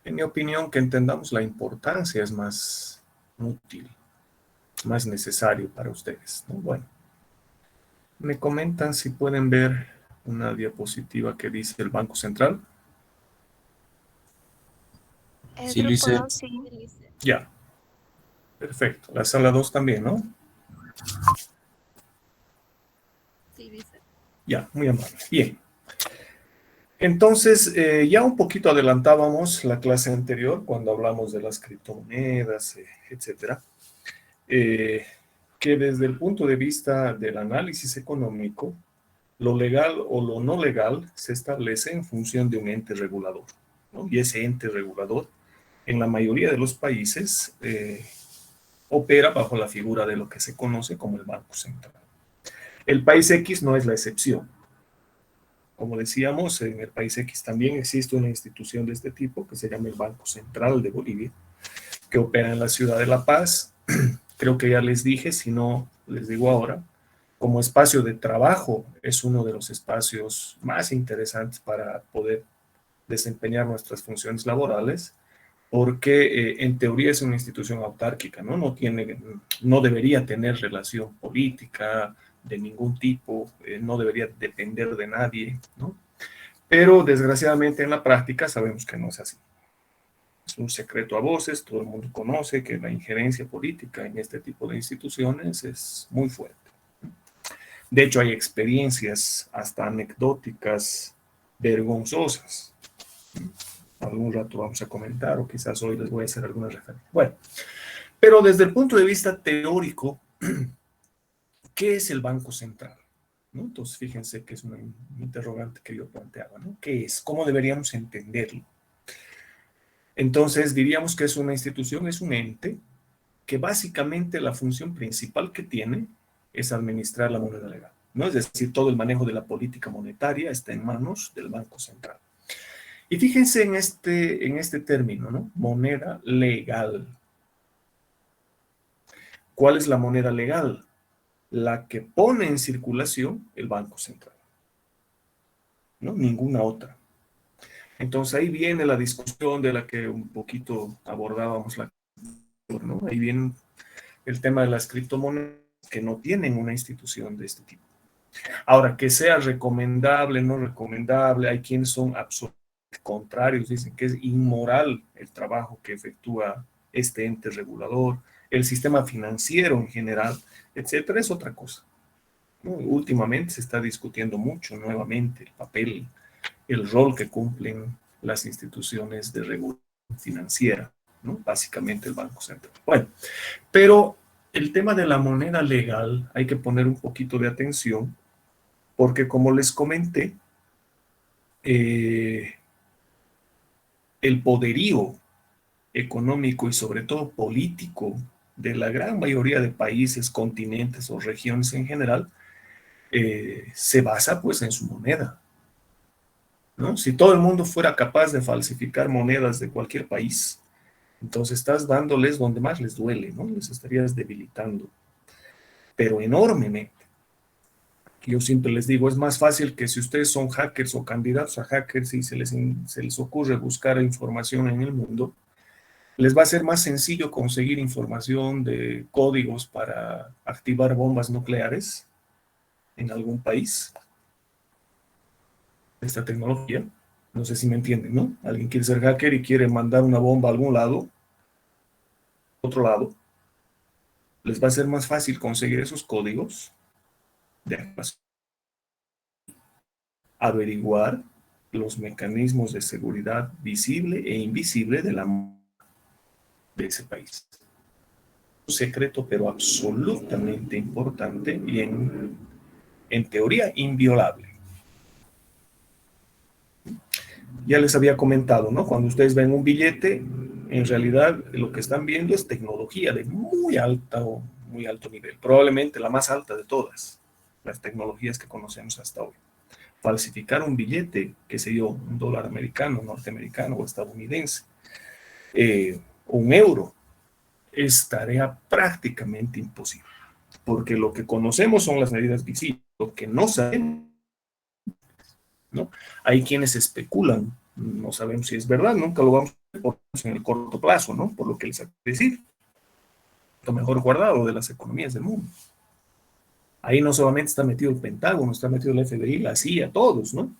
En mi opinión, que entendamos la importancia es más útil, más necesario para ustedes, ¿no? Bueno, me comentan si pueden ver una diapositiva que dice el Banco Central. El Sí, grupo Luis. 2, sí. Ya, perfecto. La sala 2 también, ¿no? Sí, dice. Ya, muy amable. Bien. Entonces, ya un poquito adelantábamos la clase anterior cuando hablamos de las criptomonedas, etcétera, que desde el punto de vista del análisis económico, lo legal o lo no legal se establece en función de un ente regulador, ¿no? Y ese ente regulador, en la mayoría de los países, opera bajo la figura de lo que se conoce como el Banco Central. El país X no es la excepción. Como decíamos, en el país X también existe una institución de este tipo que se llama el Banco Central de Bolivia, que opera en la ciudad de La Paz. Creo que ya les dije, si no, les digo ahora, como espacio de trabajo es uno de los espacios más interesantes para poder desempeñar nuestras funciones laborales, porque en teoría es una institución autárquica, ¿no? No debería tener relación política de ningún tipo, no debería depender de nadie, ¿no? Pero desgraciadamente en la práctica sabemos que no es así. Es un secreto a voces, todo el mundo conoce que la injerencia política en este tipo de instituciones es muy fuerte. De hecho, hay experiencias hasta anecdóticas vergonzosas. Algún rato vamos a comentar o quizás hoy les voy a hacer alguna referencia. Bueno, pero desde el punto de vista teórico, ¿qué es el Banco Central? ¿No? Entonces, fíjense que es una interrogante que yo planteaba, ¿no? ¿Qué es? ¿Cómo deberíamos entenderlo? Entonces, diríamos que es una institución, es un ente, que básicamente la función principal que tiene es administrar la moneda legal, ¿no? Es decir, todo el manejo de la política monetaria está en manos del Banco Central. Y fíjense en este término, ¿no? Moneda legal. ¿Cuál es la moneda legal? La que pone en circulación el Banco Central, ¿no? Ninguna otra. Entonces ahí viene la discusión de la que un poquito abordábamos, ¿no? Ahí viene el tema de las criptomonedas que no tienen una institución de este tipo. Ahora, que sea recomendable, no recomendable, hay quienes son absolutamente contrarios, dicen que es inmoral el trabajo que efectúa este ente regulador, el sistema financiero en general, etcétera, es otra cosa, ¿no? Últimamente se está discutiendo mucho nuevamente el papel, el rol que cumplen las instituciones de regulación financiera, ¿no? Básicamente el Banco Central. Bueno, pero el tema de la moneda legal hay que poner un poquito de atención porque como les comenté, el poderío económico y sobre todo político de la gran mayoría de países, continentes o regiones en general, se basa pues en su moneda, ¿no? Si todo el mundo fuera capaz de falsificar monedas de cualquier país, entonces estás dándoles donde más les duele, ¿no? Les estarías debilitando, pero enormemente. Yo siempre les digo, es más fácil que si ustedes son hackers o candidatos a hackers y se les ocurre buscar información en el mundo, les va a ser más sencillo conseguir información de códigos para activar bombas nucleares en algún país. Esta tecnología, no sé si me entienden, ¿no? Alguien quiere ser hacker y quiere mandar una bomba a algún lado, otro lado, les va a ser más fácil conseguir esos códigos de averiguar los mecanismos de seguridad visible e invisible de ese país. Un secreto, pero absolutamente importante y en teoría inviolable. Ya les había comentado, ¿no? Cuando ustedes ven un billete, en realidad lo que están viendo es tecnología de muy alto nivel, probablemente la más alta de todas las tecnologías que conocemos hasta hoy. Falsificar un billete, qué sé yo, un dólar americano, norteamericano o estadounidense, un euro, es tarea prácticamente imposible, porque lo que conocemos son las medidas visibles, lo que no sabemos, ¿no? Hay quienes especulan, no sabemos si es verdad, nunca lo vamos en el corto plazo, ¿no? Por lo que les acabo de decir, lo mejor guardado de las economías del mundo. Ahí no solamente está metido el Pentágono, está metido el FBI, la CIA, todos, ¿no?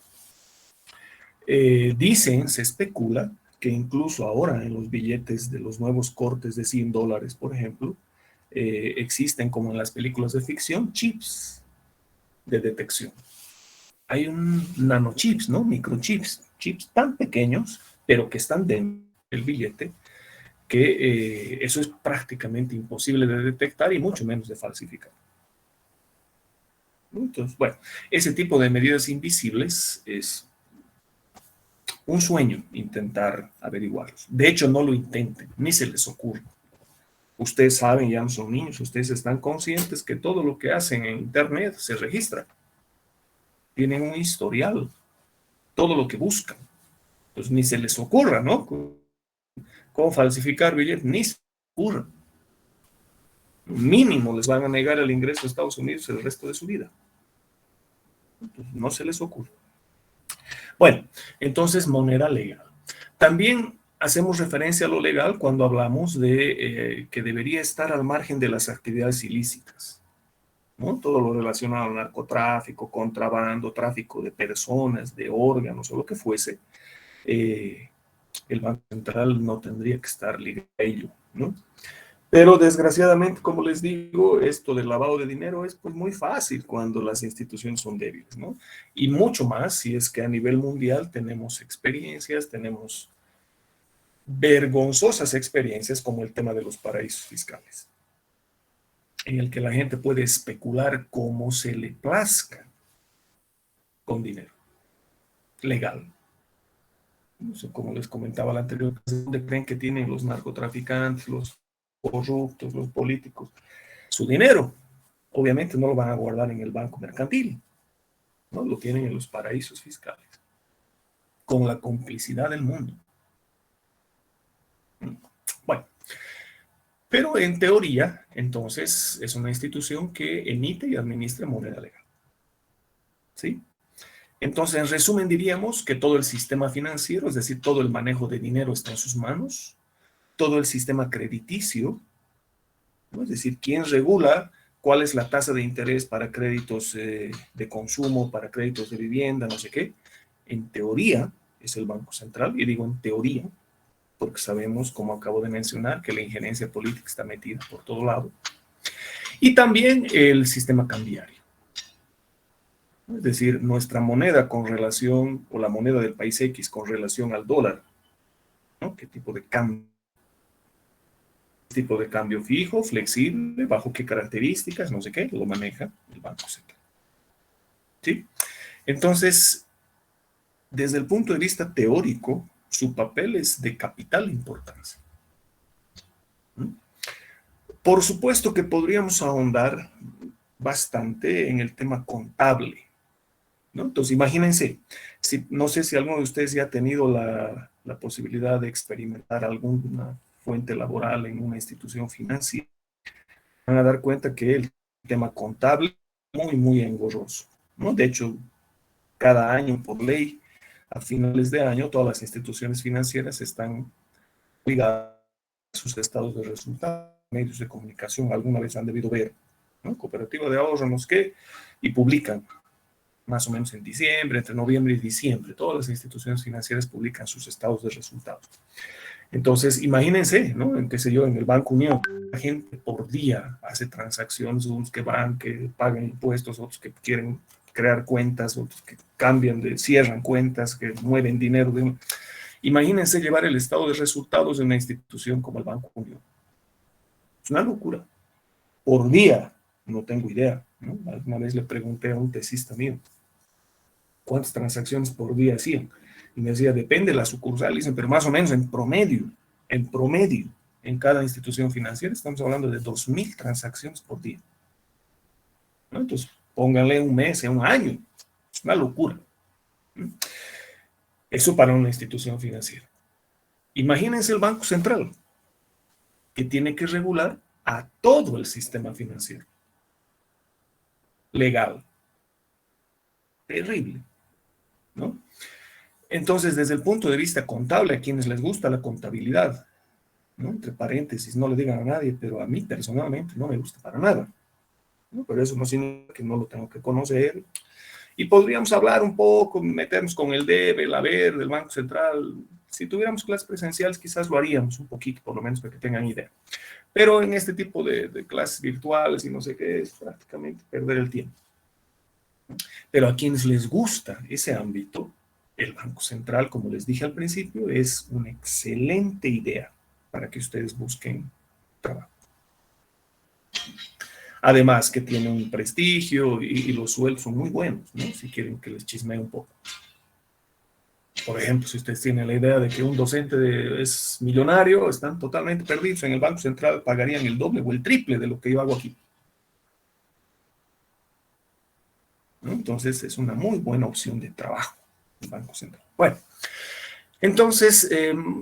Dicen, se especula, que incluso ahora en los billetes de los nuevos cortes de $100, por ejemplo, existen, como en las películas de ficción, chips de detección. Hay un nanochips, ¿no? Microchips, chips tan pequeños, pero que están dentro del billete, que eso es prácticamente imposible de detectar y mucho menos de falsificar. Entonces, bueno, ese tipo de medidas invisibles es un sueño intentar averiguarlos. De hecho, no lo intenten, ni se les ocurra. Ustedes saben, ya no son niños, ustedes están conscientes que todo lo que hacen en Internet se registra. Tienen un historial, todo lo que buscan. Pues ni se les ocurra, ¿no? ¿Cómo falsificar billetes? Ni se les ocurra. Mínimo les van a negar el ingreso a Estados Unidos el resto de su vida. Entonces, no se les ocurre. Bueno, entonces moneda legal. También hacemos referencia a lo legal cuando hablamos de que debería estar al margen de las actividades ilícitas, ¿no? Todo lo relacionado al narcotráfico, contrabando, tráfico de personas, de órganos o lo que fuese, el Banco Central no tendría que estar ligado a ello, ¿no? Pero desgraciadamente, como les digo, esto del lavado de dinero es pues muy fácil cuando las instituciones son débiles, ¿no? Y mucho más si es que a nivel mundial tenemos experiencias, tenemos vergonzosas experiencias como el tema de los paraísos fiscales, en el que la gente puede especular como se le plazca con dinero legal. Como les comentaba la anterior, ¿dónde creen que tienen los narcotraficantes, los corruptos, los políticos su dinero? Obviamente no lo van a guardar en el banco mercantil, ¿no? Lo tienen en los paraísos fiscales, con la complicidad del mundo. Bueno, pero en teoría, entonces, es una institución que emite y administra moneda legal. ¿Sí? Entonces, en resumen, diríamos que todo el sistema financiero, es decir, todo el manejo de dinero está en sus manos, todo el sistema crediticio, ¿no? Es decir, quién regula cuál es la tasa de interés para créditos de consumo, para créditos de vivienda, no sé qué. En teoría es el Banco Central, y digo en teoría, porque sabemos, como acabo de mencionar, que la injerencia política está metida por todo lado. Y también el sistema cambiario. Es decir, nuestra moneda con relación, o la moneda del país X con relación al dólar, ¿no? ¿Qué tipo de cambio? Tipo de cambio fijo, flexible, bajo qué características, no sé qué, lo maneja el Banco Central. ¿Sí? Entonces, desde el punto de vista teórico, su papel es de capital importancia. Por supuesto que podríamos ahondar bastante en el tema contable, ¿no? Entonces, imagínense, no sé si alguno de ustedes ya ha tenido la posibilidad de experimentar alguna fuente laboral en una institución financiera, van a dar cuenta que el tema contable es muy, muy engorroso, ¿no? De hecho, cada año, por ley, a finales de año, todas las instituciones financieras están obligadas a sus estados de resultados, medios de comunicación, alguna vez han debido ver, ¿no? Cooperativa de ahorro, no sé qué, y publican más o menos en diciembre, entre noviembre y diciembre, todas las instituciones financieras publican sus estados de resultados. Entonces, imagínense, ¿no? En qué sé yo, en el Banco Unión, la gente por día hace transacciones, unos que van, que pagan impuestos, otros que quieren crear cuentas, otros que cambian, cierran cuentas, que mueven dinero. Imagínense llevar el estado de resultados de una institución como el Banco Unión. Es una locura. Por día, no tengo idea, ¿no? Alguna vez le pregunté a un tesista mío, ¿cuántas transacciones por día hacían? Y me decía, depende de la sucursal, dicen, pero más o menos en promedio, en cada institución financiera, estamos hablando de 2.000 transacciones por día, ¿no? Entonces, pónganle un mes, un año, es una locura, ¿no? Eso para una institución financiera. Imagínense el Banco Central, que tiene que regular a todo el sistema financiero, legal, terrible, ¿no? Entonces, desde el punto de vista contable, a quienes les gusta la contabilidad, ¿no? Entre paréntesis, no le digan a nadie, pero a mí personalmente no me gusta para nada, ¿no? Pero eso no significa que no lo tengo que conocer. Y podríamos hablar un poco, meternos con el debe, el haber del Banco Central. Si tuviéramos clases presenciales, quizás lo haríamos un poquito, por lo menos para que tengan idea. Pero en este tipo de clases virtuales y no sé qué, es prácticamente perder el tiempo. Pero a quienes les gusta ese ámbito, el Banco Central, como les dije al principio, es una excelente idea para que ustedes busquen trabajo. Además que tiene un prestigio y los sueldos son muy buenos, ¿no? Si quieren que les chismee un poco. Por ejemplo, si ustedes tienen la idea de que un docente es millonario, están totalmente perdidos. En el Banco Central pagarían el doble o el triple de lo que yo hago aquí, ¿no? Entonces es una muy buena opción de trabajo el Banco Central. Bueno, entonces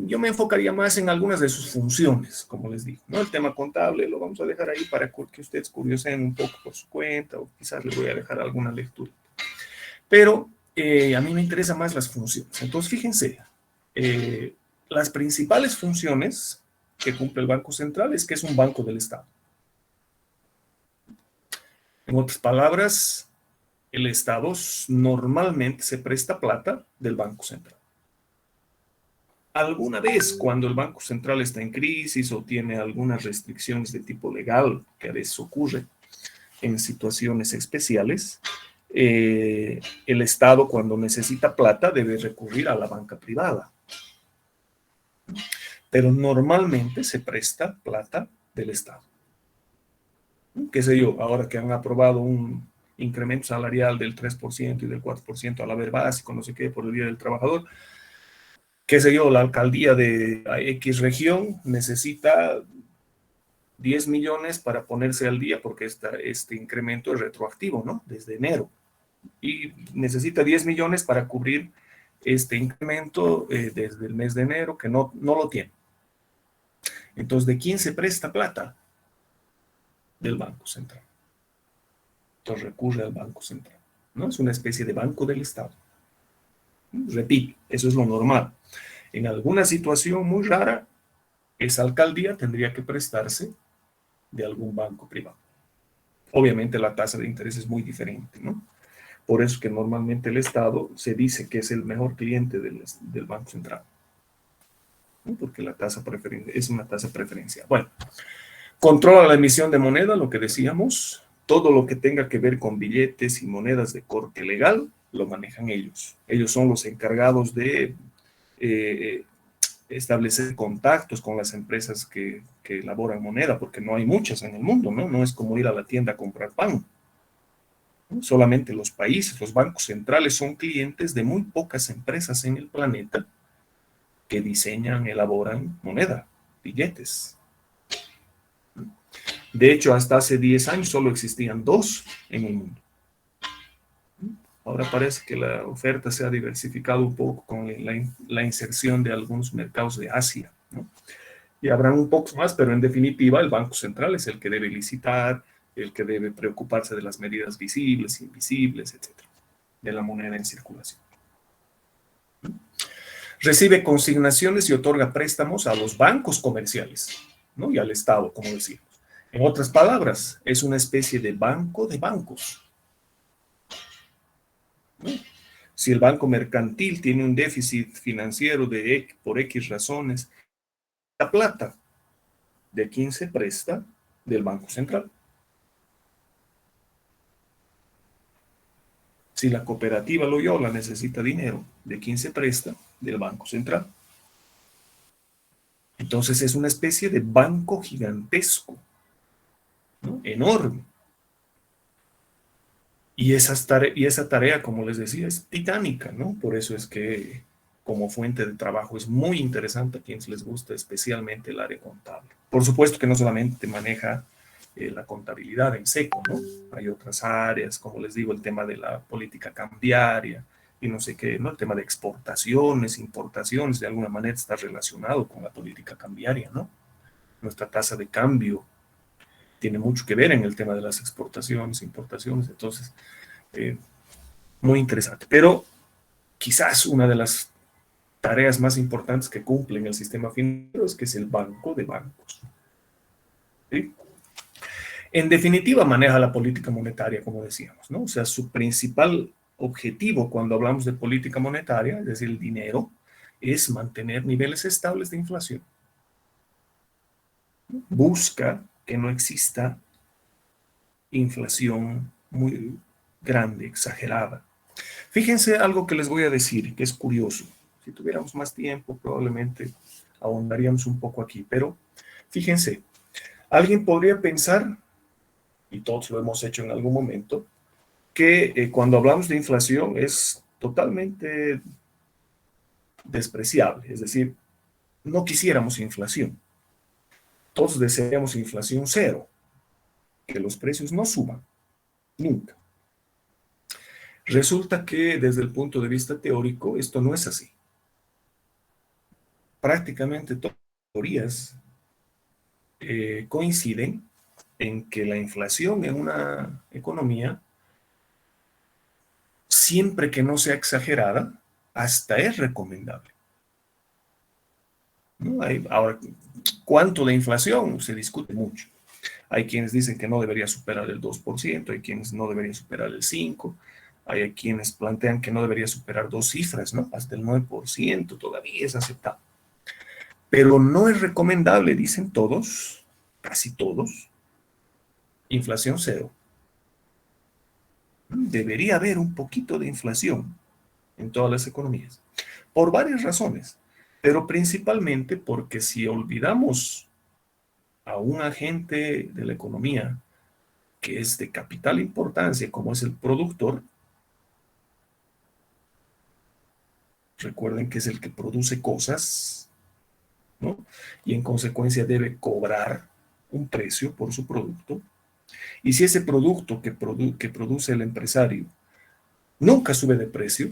yo me enfocaría más en algunas de sus funciones, como les digo, ¿no? El tema contable lo vamos a dejar ahí para que ustedes curiosen un poco por su cuenta, o quizás les voy a dejar alguna lectura. Pero a mí me interesan más las funciones. Entonces, fíjense, las principales funciones que cumple el Banco Central es que es un banco del Estado. En otras palabras, el Estado normalmente se presta plata del Banco Central. Alguna vez, cuando el Banco Central está en crisis o tiene algunas restricciones de tipo legal, que a veces ocurre en situaciones especiales, el Estado, cuando necesita plata, debe recurrir a la banca privada. Pero normalmente se presta plata del Estado. ¿Qué sé yo? Ahora que han aprobado un incremento salarial del 3% y del 4% al haber básico, no sé qué, por el Día del Trabajador, qué sé yo, la alcaldía de X región necesita 10 millones para ponerse al día porque este incremento es retroactivo, ¿no? Desde enero. Y necesita 10 millones para cubrir este incremento desde el mes de enero, que no lo tiene. Entonces, ¿de quién se presta plata? Del Banco Central. Entonces recurre al Banco Central, ¿no? Es una especie de banco del Estado. Repito, eso es lo normal. En alguna situación muy rara, esa alcaldía tendría que prestarse de algún banco privado. Obviamente la tasa de interés es muy diferente, ¿no? Por eso que normalmente el Estado se dice que es el mejor cliente del Banco Central, ¿no? Porque la tasa es una tasa preferencial. Bueno, controla la emisión de moneda, lo que decíamos. Todo lo que tenga que ver con billetes y monedas de corte legal, lo manejan ellos. Ellos son los encargados de establecer contactos con las empresas que elaboran moneda, porque no hay muchas en el mundo, ¿no? No es como ir a la tienda a comprar pan. Solamente los países, los bancos centrales son clientes de muy pocas empresas en el planeta que diseñan, elaboran moneda, billetes. De hecho, hasta hace 10 años solo existían 2 en el mundo. Ahora parece que la oferta se ha diversificado un poco con la inserción de algunos mercados de Asia, ¿no? Y habrán un poco más, pero en definitiva el Banco Central es el que debe licitar, el que debe preocuparse de las medidas visibles, invisibles, etcétera, de la moneda en circulación. Recibe consignaciones y otorga préstamos a los bancos comerciales, ¿no? Y al Estado, como decíamos. En otras palabras, es una especie de banco de bancos, ¿no? Si el banco mercantil tiene un déficit financiero por X razones, la plata de quién se presta del Banco Central. Si la cooperativa Loyola necesita dinero, ¿de quién se presta? Del Banco Central. Entonces es una especie de banco gigantesco, ¿no? Enorme. Y esa tarea, como les decía, es titánica, ¿no? Por eso es que como fuente de trabajo es muy interesante a quienes les gusta especialmente el área contable. Por supuesto que no solamente maneja la contabilidad en seco, ¿no? Hay otras áreas, como les digo, el tema de la política cambiaria y no sé qué, ¿no? El tema de exportaciones, importaciones, de alguna manera está relacionado con la política cambiaria, ¿no? Nuestra tasa de cambio tiene mucho que ver en el tema de las exportaciones, importaciones, entonces, muy interesante. Pero quizás una de las tareas más importantes que cumple en el sistema financiero es que es el banco de bancos. ¿Sí? En definitiva, maneja la política monetaria, como decíamos, ¿no? O sea, su principal objetivo cuando hablamos de política monetaria, es decir, el dinero, es mantener niveles estables de inflación. Busca que no exista inflación muy grande, exagerada. Fíjense algo que les voy a decir, que es curioso. Si tuviéramos más tiempo, probablemente ahondaríamos un poco aquí, pero fíjense, alguien podría pensar, y todos lo hemos hecho en algún momento, que cuando hablamos de inflación es totalmente despreciable, es decir, no quisiéramos inflación. Todos deseamos inflación cero, que los precios no suban, nunca. Resulta que desde el punto de vista teórico esto no es así. Prácticamente todas las teorías coinciden en que la inflación en una economía, siempre que no sea exagerada, hasta es recomendable. ¿No? Ahora, ¿cuánto de inflación? Se discute mucho. Hay quienes dicen que no debería superar el 2%, hay quienes no debería superar el 5%, hay quienes plantean que no debería superar dos cifras, ¿no? Hasta el 9% todavía es aceptable. Pero no es recomendable, dicen todos, casi todos, inflación cero. Debería haber un poquito de inflación en todas las economías, por varias razones, pero principalmente porque si olvidamos a un agente de la economía que es de capital importancia, como es el productor, recuerden que es el que produce cosas, ¿no? Y en consecuencia debe cobrar un precio por su producto. Y si ese producto que produce el empresario nunca sube de precio,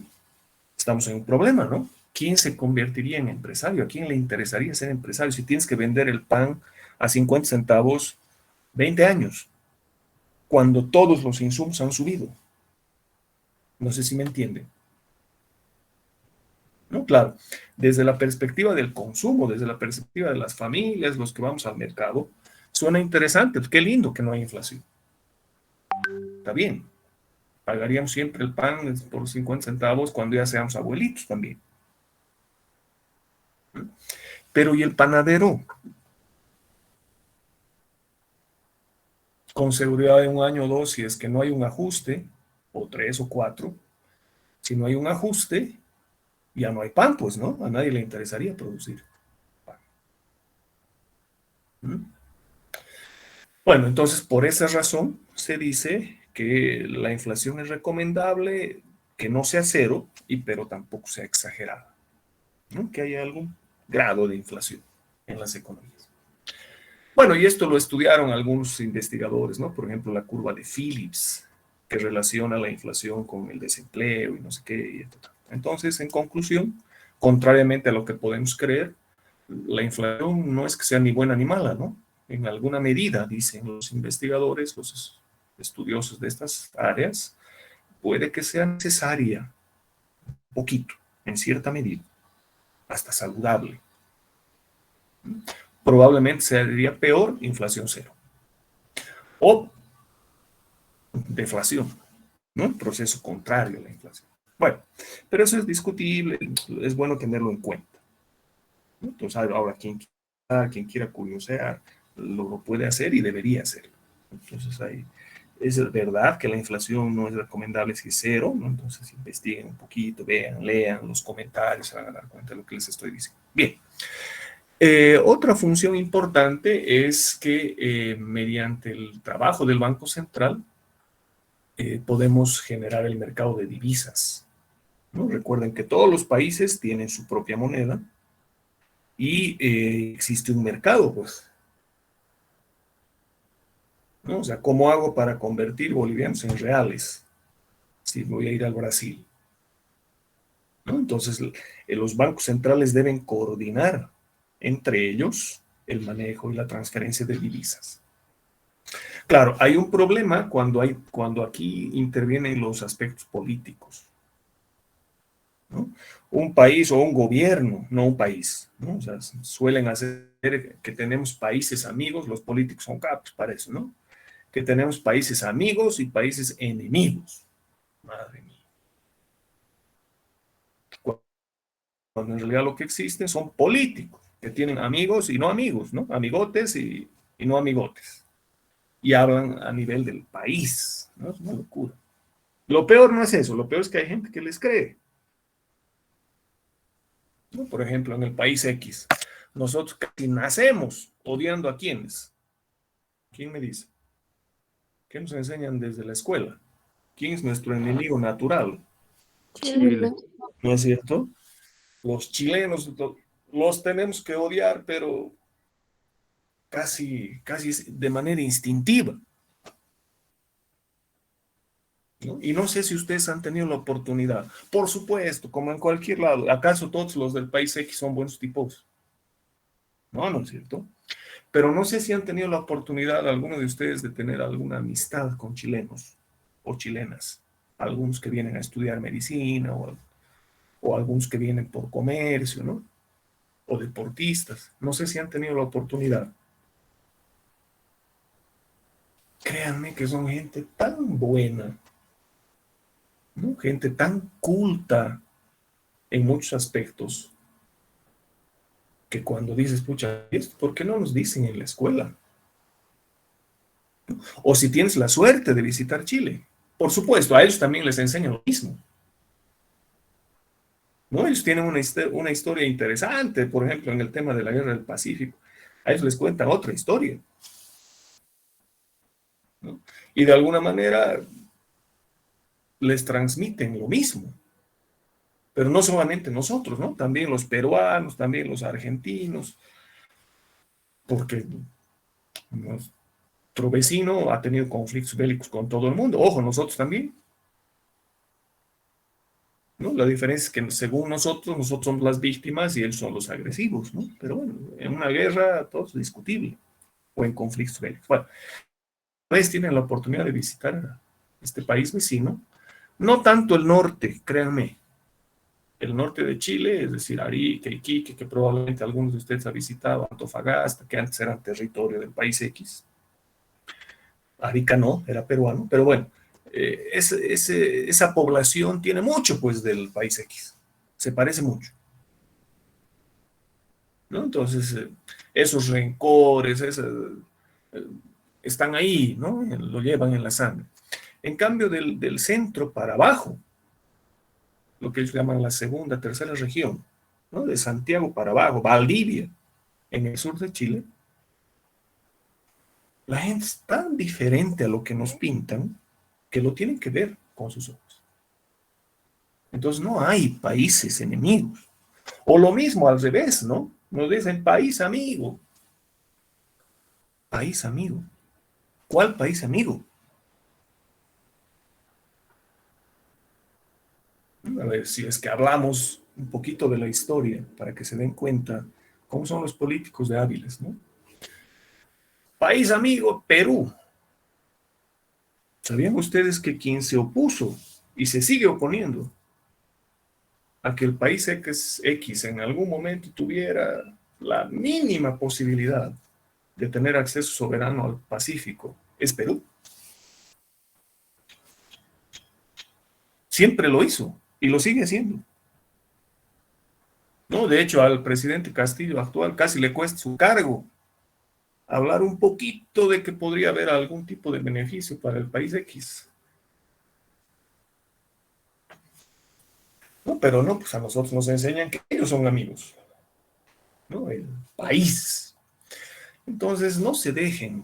estamos en un problema, ¿no? ¿Quién se convertiría en empresario? ¿A quién le interesaría ser empresario si tienes que vender el pan a 50 centavos 20 años, cuando todos los insumos han subido? No sé si me entienden. ¿No? Claro, desde la perspectiva del consumo, desde la perspectiva de las familias, los que vamos al mercado, suena interesante. Qué lindo que no hay inflación. Está bien. Pagaríamos siempre el pan por 50 centavos cuando ya seamos abuelitos también. Pero ¿y el panadero? Con seguridad de un año o dos, si es que no hay un ajuste, o 3 o 4, si no hay un ajuste, ya no hay pan, pues, ¿no? A nadie le interesaría producir pan. Bueno, entonces por esa razón se dice que la inflación es recomendable, que no sea cero, pero tampoco sea exagerada, ¿no? Que haya algún grado de inflación en las economías. Bueno, y esto lo estudiaron algunos investigadores, ¿no? Por ejemplo, la curva de Phillips, que relaciona la inflación con el desempleo y no sé qué. Entonces, en conclusión, contrariamente a lo que podemos creer, la inflación no es que sea ni buena ni mala, ¿no? En alguna medida, dicen los investigadores, los estudiosos de estas áreas, puede que sea necesaria, poquito, en cierta medida, hasta saludable. Probablemente sería peor inflación cero. O deflación, ¿no? El proceso contrario a la inflación. Bueno, pero eso es discutible, es bueno tenerlo en cuenta, ¿no? Entonces, ahora, quien quiera curiosear, lo puede hacer y debería hacerlo. Entonces, ahí es verdad que la inflación no es recomendable si es cero, ¿no? Entonces, investiguen un poquito, vean, lean los comentarios, se van a dar cuenta de lo que les estoy diciendo. Bien. Otra función importante es que mediante el trabajo del Banco Central podemos generar el mercado de divisas, ¿no? Recuerden que todos los países tienen su propia moneda y existe un mercado, pues, ¿no? O sea, ¿cómo hago para convertir bolivianos en reales si voy a ir al Brasil? ¿No? Entonces, los bancos centrales deben coordinar entre ellos el manejo y la transferencia de divisas. Claro, hay un problema cuando aquí intervienen los aspectos políticos. ¿no? Un país o un gobierno, no un país, ¿no? O sea, suelen hacer que tenemos países amigos, los políticos son capos para eso, ¿no? Que tenemos países amigos y países enemigos. Madre mía. Cuando en realidad lo que existen son políticos que tienen amigos y no amigos, ¿no? Amigotes y no amigotes. Y hablan a nivel del país, ¿no? Es una locura. Lo peor no es eso, lo peor es que hay gente que les cree, ¿no? Por ejemplo, en el país X, nosotros casi nacemos odiando a quienes. ¿Quién me dice? ¿Qué nos enseñan desde la escuela? ¿Quién es nuestro enemigo natural? Chile. ¿No es cierto? Los chilenos los tenemos que odiar, pero casi de manera instintiva, ¿no? Y no sé si ustedes han tenido la oportunidad, por supuesto, como en cualquier lado, ¿acaso todos los del país X son buenos tipos? No, no es cierto. Pero no sé si han tenido la oportunidad, alguno de ustedes, de tener alguna amistad con chilenos o chilenas, algunos que vienen a estudiar medicina o algunos que vienen por comercio, ¿no? O deportistas. No sé si han tenido la oportunidad. Créanme que son gente tan buena, ¿no? Gente tan culta en muchos aspectos, que cuando dices, pucha, ¿esto por qué no nos dicen en la escuela? O si tienes la suerte de visitar Chile. Por supuesto, a ellos también les enseñan lo mismo, ¿no? Ellos tienen una historia interesante, por ejemplo, en el tema de la Guerra del Pacífico. A ellos les cuentan otra historia, ¿no? Y de alguna manera les transmiten lo mismo. Pero no solamente nosotros, ¿no? También los peruanos, también los argentinos, porque nuestro vecino ha tenido conflictos bélicos con todo el mundo. Ojo, nosotros también, ¿no? La diferencia es que según nosotros somos las víctimas y ellos son los agresivos, ¿no? Pero bueno, en una guerra todo es discutible, o en conflictos bélicos. Bueno, ustedes tienen la oportunidad de visitar este país vecino, no tanto el norte, créanme, el norte de Chile, es decir, Arica, Iquique, que probablemente algunos de ustedes han visitado, Antofagasta, que antes era territorio del país X. Arica no, era peruano, pero bueno, esa población tiene mucho, pues, del país X. Se parece mucho, ¿no? Entonces, esos rencores, eh, están ahí, ¿no? Lo llevan en la sangre. En cambio, del centro para abajo, lo que ellos llaman la segunda, tercera región, ¿no? De Santiago para abajo, Valdivia, en el sur de Chile, la gente es tan diferente a lo que nos pintan que lo tienen que ver con sus ojos. Entonces no hay países enemigos. O lo mismo al revés, ¿no? Nos dicen país amigo. País amigo. ¿Cuál país amigo? A ver, si es que hablamos un poquito de la historia para que se den cuenta cómo son los políticos de hábiles, ¿no? País amigo, Perú. ¿Sabían ustedes que quien se opuso y se sigue oponiendo a que el país X en algún momento tuviera la mínima posibilidad de tener acceso soberano al Pacífico es Perú? Siempre lo hizo y lo sigue haciendo, ¿no? De hecho, al presidente Castillo actual casi le cuesta su cargo hablar un poquito de que podría haber algún tipo de beneficio para el país X. No, pero no, pues a nosotros nos enseñan que ellos son amigos, ¿no? El país. Entonces, no se dejen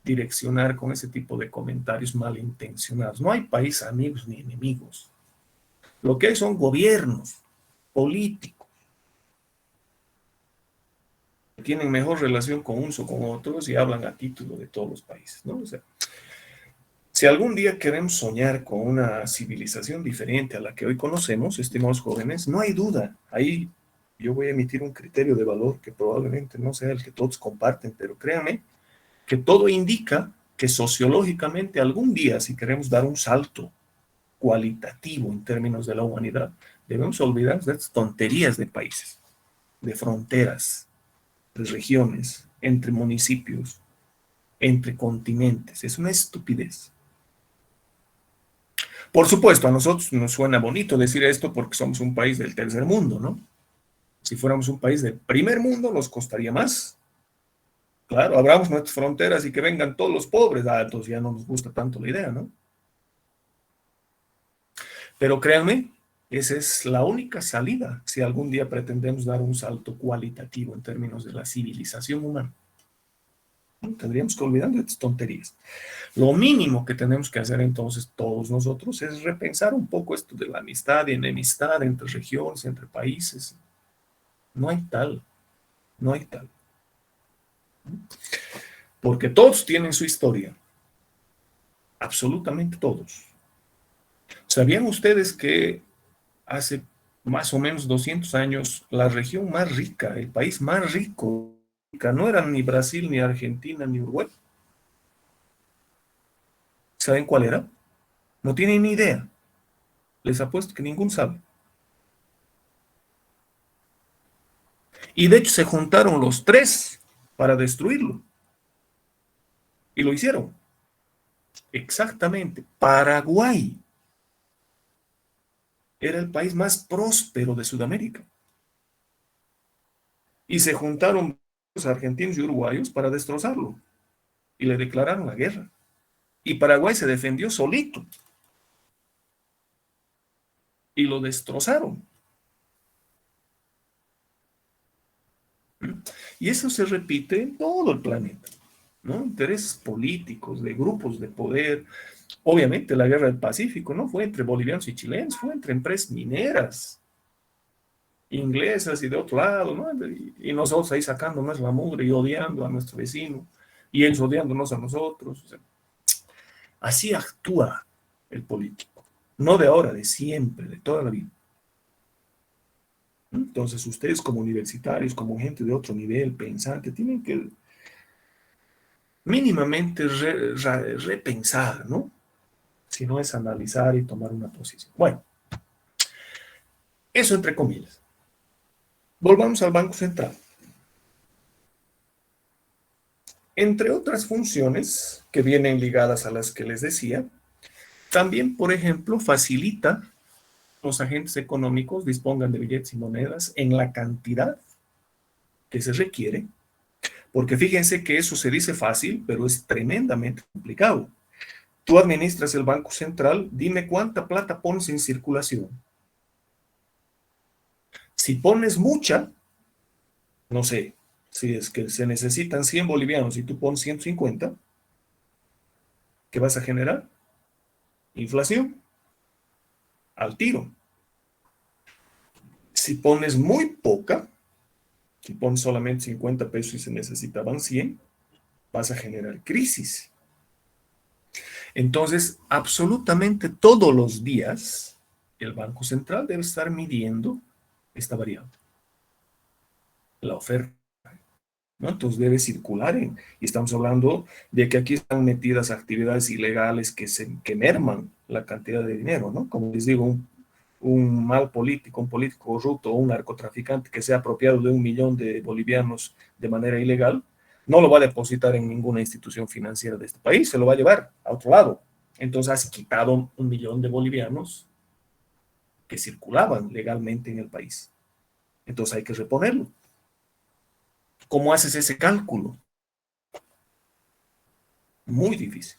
direccionar con ese tipo de comentarios malintencionados. No hay país amigos ni enemigos. Lo que hay son gobiernos políticos que tienen mejor relación con unos o con otros y hablan a título de todos los países, ¿no? O sea, si algún día queremos soñar con una civilización diferente a la que hoy conocemos, estimados jóvenes, no hay duda. Ahí yo voy a emitir un criterio de valor que probablemente no sea el que todos comparten, pero créanme que todo indica que sociológicamente algún día, si queremos dar un salto cualitativo en términos de la humanidad, Debemos olvidarnos de estas tonterías de países, de fronteras, de regiones, entre municipios, entre continentes. Es una estupidez. Por supuesto, a nosotros nos suena bonito decir esto porque somos un país del tercer mundo, ¿no? Si fuéramos un país del primer mundo, nos costaría más. Claro, abramos nuestras fronteras y que vengan todos los pobres. Ah, entonces ya no nos gusta tanto la idea, ¿no? Pero créanme, esa es la única salida si algún día pretendemos dar un salto cualitativo en términos de la civilización humana. Tendríamos que olvidarnos de estas tonterías. Lo mínimo que tenemos que hacer entonces todos nosotros es repensar un poco esto de la amistad y enemistad entre regiones, entre países. No hay tal, no hay tal. Porque todos tienen su historia. Absolutamente todos. ¿Sabían ustedes que hace más o menos 200 años la región más rica, el país más rico, no eran ni Brasil, ni Argentina, ni Uruguay? ¿Saben cuál era? No tienen ni idea. Les apuesto que ninguno sabe. Y de hecho se juntaron los tres para destruirlo. Y lo hicieron. Exactamente. Paraguay era el país más próspero de Sudamérica. Y se juntaron los argentinos y uruguayos para destrozarlo. Y le declararon la guerra. Y Paraguay se defendió solito. Y lo destrozaron. Y eso se repite en todo el planeta, ¿no? Intereses políticos, de grupos de poder. Obviamente la guerra del Pacífico no fue entre bolivianos y chilenos, fue entre empresas mineras, inglesas y de otro lado, ¿no? Y nosotros ahí sacándonos la mugre y odiando a nuestro vecino, y ellos odiándonos a nosotros. O sea, así actúa el político, no de ahora, de siempre, de toda la vida. Entonces ustedes como universitarios, como gente de otro nivel, pensante, tienen que mínimamente repensar, ¿no? Si no es analizar y tomar una posición. Bueno, eso entre comillas. Volvamos al Banco Central. Entre otras funciones que vienen ligadas a las que les decía, también, por ejemplo, facilita los agentes económicos dispongan de billetes y monedas en la cantidad que se requiere, porque fíjense que eso se dice fácil, pero es tremendamente complicado. Tú administras el Banco Central, dime cuánta plata pones en circulación. Si pones mucha, no sé, si es que se necesitan 100 bolivianos y tú pones 150, ¿qué vas a generar? Inflación, al tiro. Si pones muy poca, si pones solamente 50 pesos y se necesitaban 100, vas a generar crisis. Entonces, absolutamente todos los días, el Banco Central debe estar midiendo esta variable, la oferta, ¿no? Entonces debe circular y estamos hablando de que aquí están metidas actividades ilegales que merman la cantidad de dinero, ¿no? Como les digo, un mal político, un político corrupto o un narcotraficante que se ha apropiado de 1 millón de bolivianos de manera ilegal, no lo va a depositar en ninguna institución financiera de este país, se lo va a llevar a otro lado. Entonces has quitado 1 millón de bolivianos que circulaban legalmente en el país. Entonces hay que reponerlo. ¿Cómo haces ese cálculo? Muy difícil.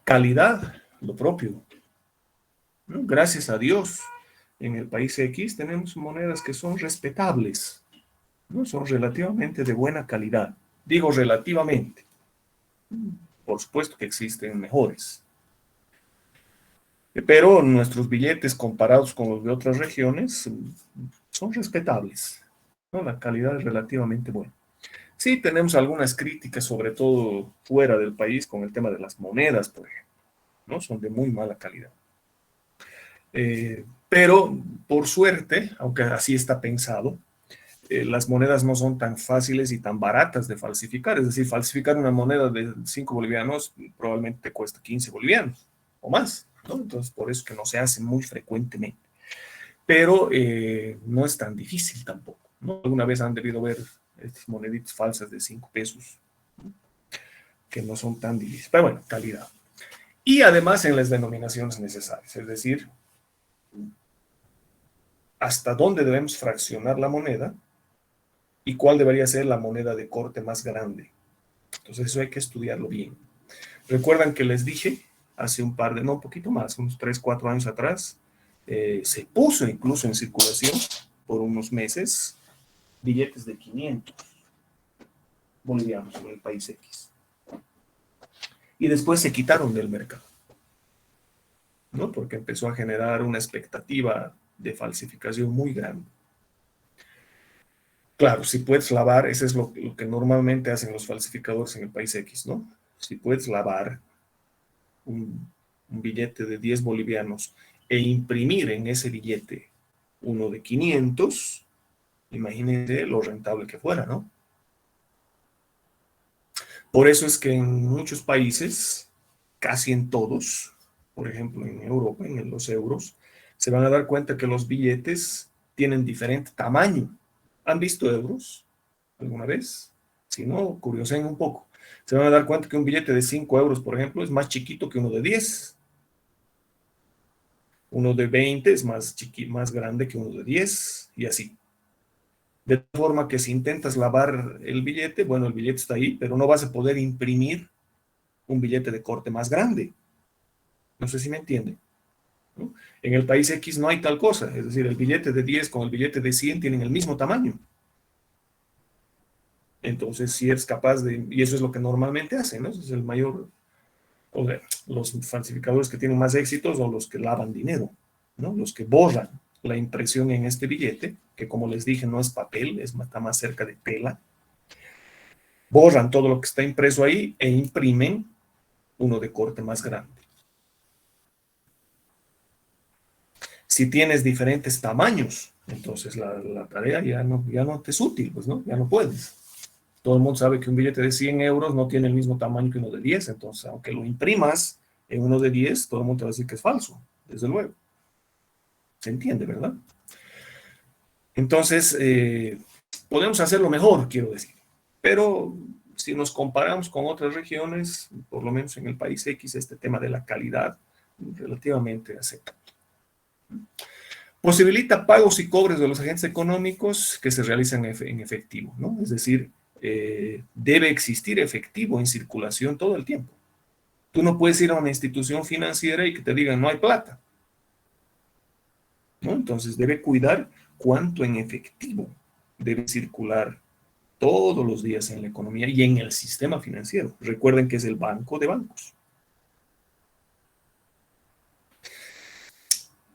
Calidad, lo propio. Gracias a Dios, en el país X tenemos monedas que son respetables, ¿no? Son relativamente de buena calidad. Digo relativamente. Por supuesto que existen mejores. Pero nuestros billetes comparados con los de otras regiones son respetables, ¿no? La calidad es relativamente buena. Sí, tenemos algunas críticas, sobre todo fuera del país, con el tema de las monedas, por ejemplo, ¿no? Son de muy mala calidad. Pero, por suerte, aunque así está pensado, las monedas no son tan fáciles y tan baratas de falsificar. Es decir, falsificar una moneda de 5 bolivianos probablemente te cuesta 15 bolivianos o más. ¿no? Entonces, por eso que no se hace muy frecuentemente. Pero no es tan difícil tampoco, ¿no? Alguna vez han debido ver estas moneditas falsas de 5 pesos, ¿no? Que no son tan difíciles. Pero bueno, calidad. Y además en las denominaciones necesarias, es decir, hasta dónde debemos fraccionar la moneda y cuál debería ser la moneda de corte más grande. Entonces eso hay que estudiarlo bien. Recuerdan que les dije hace un par de, no, un poquito más, unos 3, 4 años atrás, se puso incluso en circulación por unos meses billetes de 500 bolivianos en el país X. Y después se quitaron del mercado, ¿no? Porque empezó a generar una expectativa de falsificación muy grande. Claro, si puedes lavar, eso es lo que normalmente hacen los falsificadores en el país X, ¿no? Si puedes lavar un billete de 10 bolivianos e imprimir en ese billete uno de 500, imagínense lo rentable que fuera, ¿no? Por eso es que en muchos países, casi en todos, por ejemplo en Europa, en los euros, se van a dar cuenta que los billetes tienen diferente tamaño. ¿Han visto euros alguna vez? Si no, curiosen un poco. Se van a dar cuenta que un billete de 5 euros, por ejemplo, es más chiquito que uno de 10. Uno de 20 es más grande que uno de 10 y así. De forma que si intentas lavar el billete, bueno, el billete está ahí, pero no vas a poder imprimir un billete de corte más grande. No sé si me entiende, ¿no? En el país X no hay tal cosa, es decir, el billete de 10 con el billete de 100 tienen el mismo tamaño. Entonces, si eres capaz de, y eso es lo que normalmente hacen, ¿no? Ese es el mayor, o sea, los falsificadores que tienen más éxitos son los que lavan dinero, ¿no? Los que borran la impresión en este billete, que como les dije no es papel, está más cerca de tela, borran todo lo que está impreso ahí e imprimen uno de corte más grande. Si tienes diferentes tamaños, entonces la tarea ya no te es útil, pues, ¿no? Ya no puedes. Todo el mundo sabe que un billete de 100 euros no tiene el mismo tamaño que uno de 10, entonces aunque lo imprimas en uno de 10, todo el mundo te va a decir que es falso, desde luego. ¿Se entiende, verdad? Entonces, podemos hacerlo mejor, quiero decir. Pero si nos comparamos con otras regiones, por lo menos en el país X, este tema de la calidad relativamente aceptable. Posibilita pagos y cobros de los agentes económicos que se realizan en efectivo, ¿no? Es decir, debe existir efectivo en circulación todo el tiempo. Tú no puedes ir a una institución financiera y que te digan no hay plata, ¿no? Entonces debe cuidar cuánto en efectivo debe circular todos los días en la economía y en el sistema financiero. Recuerden que es el banco de bancos.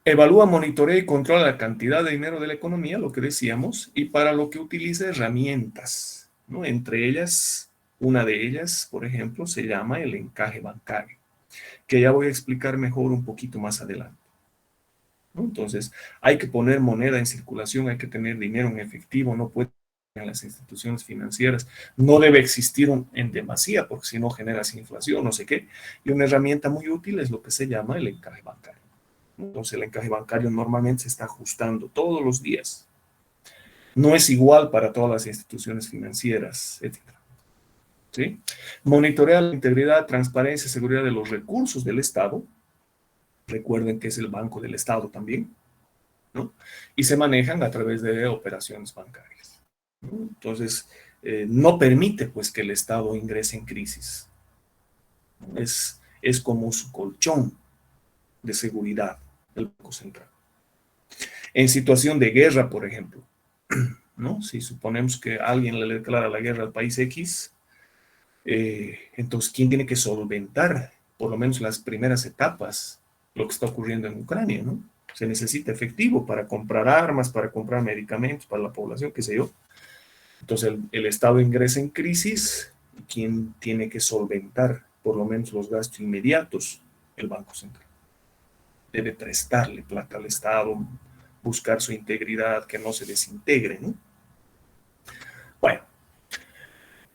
Evalúa, monitorea y controla la cantidad de dinero de la economía, lo que decíamos, y para lo que utiliza herramientas, ¿no? Entre ellas, una de ellas, por ejemplo, se llama el encaje bancario, que ya voy a explicar mejor un poquito más adelante, ¿no? Entonces, hay que poner moneda en circulación, hay que tener dinero en efectivo, no puede en las instituciones financieras, no debe existir en demasía, porque si no generas inflación, no sé qué, y una herramienta muy útil es lo que se llama el encaje bancario. Entonces el encaje bancario normalmente se está ajustando todos los días. No es igual para todas las instituciones financieras, etc. ¿Sí? Monitorea la integridad, transparencia y seguridad de los recursos del Estado. Recuerden que es el Banco del Estado también, ¿no? Y se manejan a través de operaciones bancarias, ¿no? Entonces, no permite pues que el Estado ingrese en crisis. Es como su colchón de seguridad del Banco Central. En situación de guerra, por ejemplo, ¿no? Si suponemos que alguien le declara la guerra al país X, entonces, ¿quién tiene que solventar por lo menos las primeras etapas lo que está ocurriendo en Ucrania, ¿no? Se necesita efectivo para comprar armas, para comprar medicamentos para la población, qué sé yo. Entonces, el Estado ingresa en crisis, ¿quién tiene que solventar por lo menos los gastos inmediatos? El Banco Central. Debe prestarle plata al Estado, buscar su integridad, que no se desintegre, ¿no? Bueno,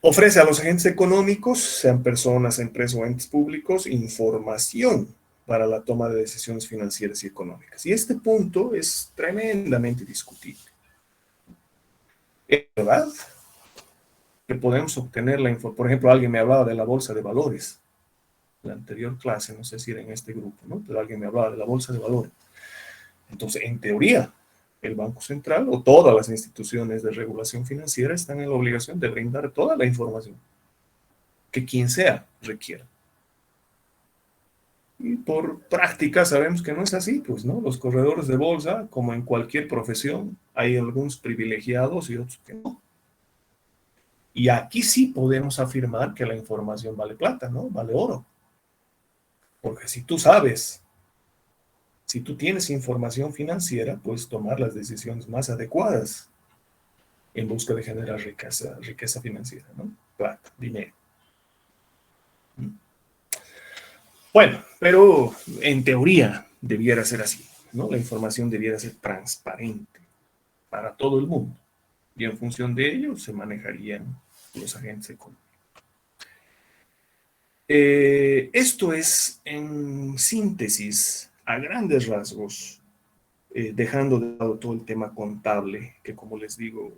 ofrece a los agentes económicos, sean personas, empresas o entes públicos, información para la toma de decisiones financieras y económicas. Y este punto es tremendamente discutible. Es verdad que podemos obtener la información. Por ejemplo, alguien me hablaba de la bolsa de valores. La anterior clase, no sé si era en este grupo, ¿no? Pero alguien me hablaba de la bolsa de valores. Entonces, en teoría, el Banco Central o todas las instituciones de regulación financiera están en la obligación de brindar toda la información que quien sea requiera. Y por práctica sabemos que no es así, pues, ¿no? Los corredores de bolsa, como en cualquier profesión, hay algunos privilegiados y otros que no. Y aquí sí podemos afirmar que la información vale plata, ¿no? Vale oro. Porque si tú sabes, si tú tienes información financiera, puedes tomar las decisiones más adecuadas en busca de generar riqueza financiera, ¿no? Plata, dinero. Bueno, pero en teoría debiera ser así, ¿no? La información debiera ser transparente para todo el mundo y en función de ello se manejarían los agentes económicos. Esto es, en síntesis, a grandes rasgos, dejando de lado todo el tema contable, que como les digo,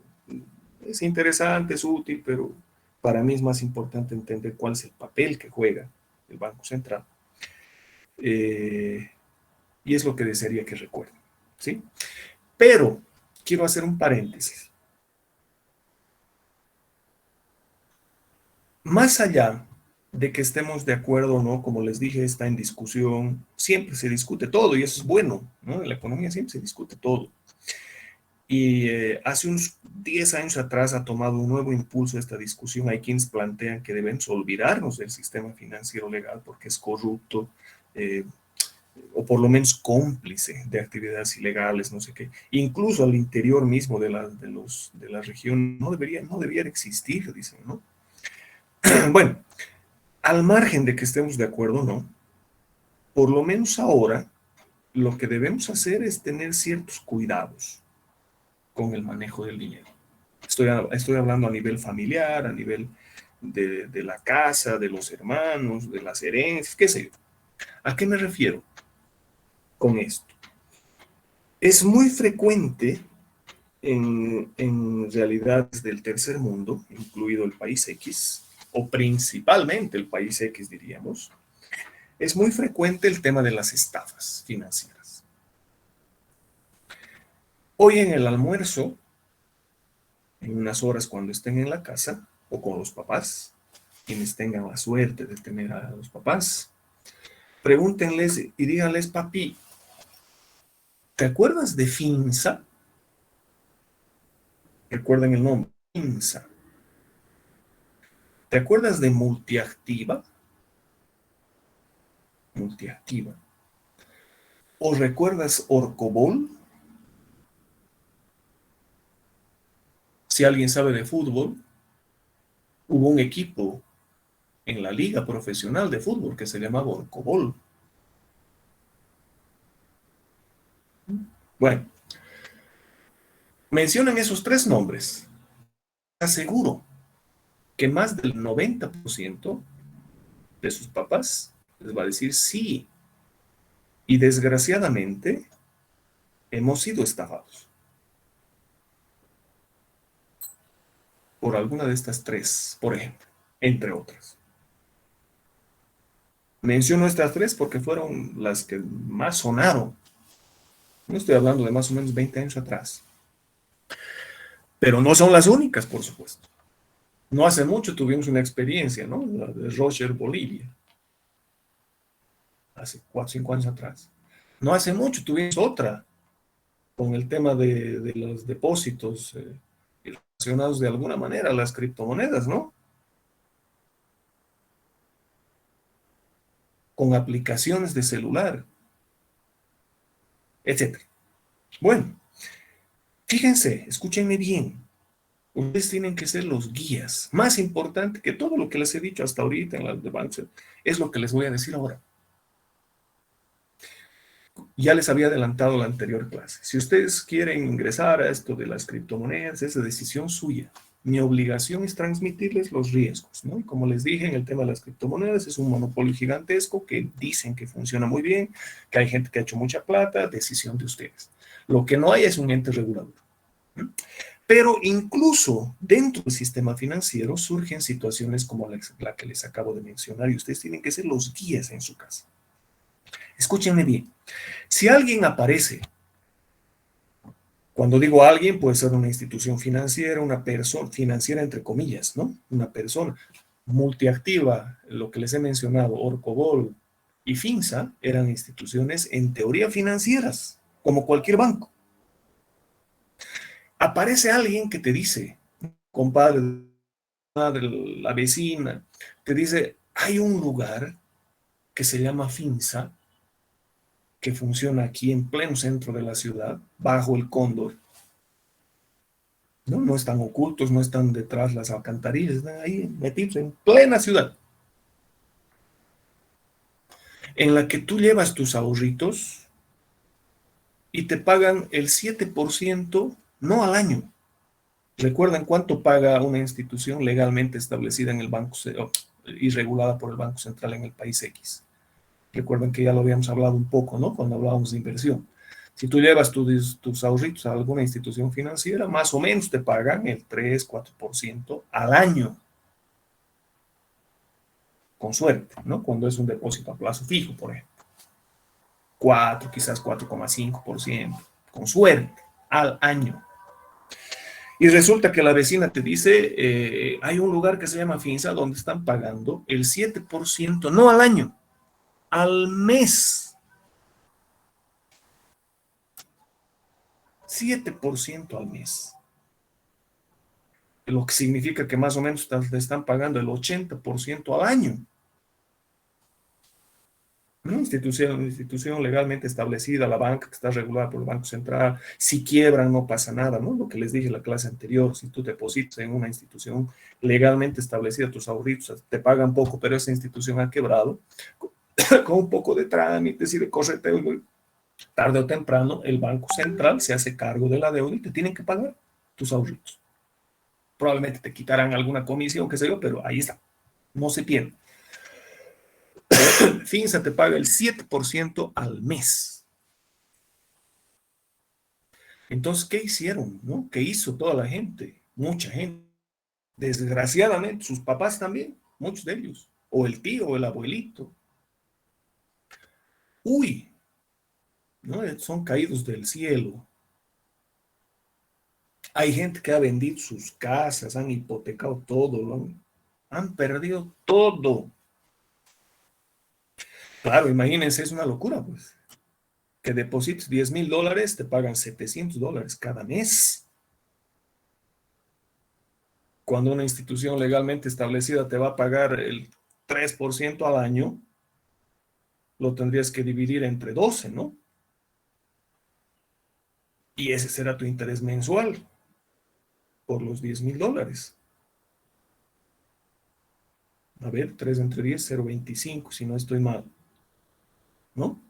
es interesante, es útil, pero para mí es más importante entender cuál es el papel que juega el Banco Central. Y es lo que desearía que recuerden, ¿sí? Pero quiero hacer un paréntesis. Más allá de que estemos de acuerdo o no, como les dije, está en discusión, siempre se discute todo y eso es bueno, ¿no? En la economía siempre se discute todo. Y hace unos 10 años atrás ha tomado un nuevo impulso esta discusión. Hay quienes plantean que debemos olvidarnos del sistema financiero legal porque es corrupto, o por lo menos cómplice de actividades ilegales, no sé qué. Incluso al interior mismo de la región no debiera existir, dicen, ¿no? Bueno, al margen de que estemos de acuerdo o no, por lo menos ahora lo que debemos hacer es tener ciertos cuidados con el manejo del dinero. Estoy hablando a nivel familiar, a nivel de la casa, de los hermanos, de las herencias, qué sé yo. ¿A qué me refiero con esto? Es muy frecuente en realidades del tercer mundo, incluido el país X, o principalmente el país X, diríamos, es muy frecuente el tema de las estafas financieras. Hoy en el almuerzo, en unas horas cuando estén en la casa, o con los papás, quienes tengan la suerte de tener a los papás, pregúntenles y díganles, papi, ¿te acuerdas de Finza? Recuerden el nombre, Finza. ¿Te acuerdas de Multiactiva? Multiactiva. ¿O recuerdas Orcobol? Si alguien sabe de fútbol, hubo un equipo en la liga profesional de fútbol que se llamaba Orcobol. Bueno, mencionan esos tres nombres. Aseguro que más del 90% de sus papás les va a decir sí. Y desgraciadamente hemos sido estafados por alguna de estas tres, por ejemplo, entre otras. Menciono estas tres porque fueron las que más sonaron. No estoy hablando de más o menos 20 años atrás. Pero no son las únicas, por supuesto. No hace mucho tuvimos una experiencia, ¿no? La de Roger Bolivia. Hace 4 o 5 años atrás. No hace mucho tuvimos otra con el tema de los depósitos relacionados de alguna manera a las criptomonedas, ¿no? Con aplicaciones de celular, etcétera. Bueno, fíjense, escúchenme bien. Ustedes tienen que ser los guías. Más importante que todo lo que les he dicho hasta ahorita en la de Banksy, es lo que les voy a decir ahora. Ya les había adelantado la anterior clase. Si ustedes quieren ingresar a esto de las criptomonedas, es de decisión suya. Mi obligación es transmitirles los riesgos, ¿no? Y como les dije, en el tema de las criptomonedas es un monopolio gigantesco que dicen que funciona muy bien, que hay gente que ha hecho mucha plata, decisión de ustedes. Lo que no hay es un ente regulador, ¿no? Pero incluso dentro del sistema financiero surgen situaciones como la que les acabo de mencionar y ustedes tienen que ser los guías en su casa. Escúchenme bien. Si alguien aparece, cuando digo alguien, puede ser una institución financiera, una persona financiera entre comillas, ¿no? Una persona multiactiva, lo que les he mencionado, Orcobol y Finsa, eran instituciones en teoría financieras, como cualquier banco. Aparece alguien que te dice, compadre, la vecina, te dice, hay un lugar que se llama Finsa, que funciona aquí en pleno centro de la ciudad, bajo el Cóndor. No, no están ocultos, no están detrás las alcantarillas, están ahí metidos en plena ciudad, en la que tú llevas tus ahorritos y te pagan el 7%, no al año. ¿Recuerdan cuánto paga una institución legalmente establecida en el banco y regulada por el Banco Central en el país X? Recuerden que ya lo habíamos hablado un poco, ¿no? Cuando hablábamos de inversión. Si tú llevas tus ahorritos a alguna institución financiera, más o menos te pagan el 3-4% al año. Con suerte, ¿no? Cuando es un depósito a plazo fijo, por ejemplo. 4, quizás 4,5%, con suerte, al año. Y resulta que la vecina te dice, hay un lugar que se llama Finsa donde están pagando el 7%, no al año, al mes. 7% al mes. Lo que significa que más o menos te están pagando el 80% al año. Una institución legalmente establecida, la banca que está regulada por el Banco Central, si quiebran no pasa nada, ¿no? Lo que les dije en la clase anterior, si tú depositas en una institución legalmente establecida, tus ahorritos te pagan poco, pero esa institución ha quebrado, con un poco de trámites y de correteo, tarde o temprano el Banco Central se hace cargo de la deuda y te tienen que pagar tus ahorritos. Probablemente te quitarán alguna comisión, qué sé yo, pero ahí está, no se pierde. Finsa te paga el 7% al mes. Entonces, ¿qué hicieron? ¿No? ¿Qué hizo toda la gente? Mucha gente. Desgraciadamente, sus papás también, muchos de ellos. O el tío o el abuelito. Uy, ¿no? Son caídos del cielo. Hay gente que ha vendido sus casas, han hipotecado todo, han perdido todo. Claro, imagínense, es una locura, pues. Que deposites $10,000, te pagan $700 cada mes. Cuando una institución legalmente establecida te va a pagar el 3% al año, lo tendrías que dividir entre 12, ¿no? Y ese será tu interés mensual por los $10,000. A ver, 3 entre 10, 0,25, si no estoy mal, ¿no?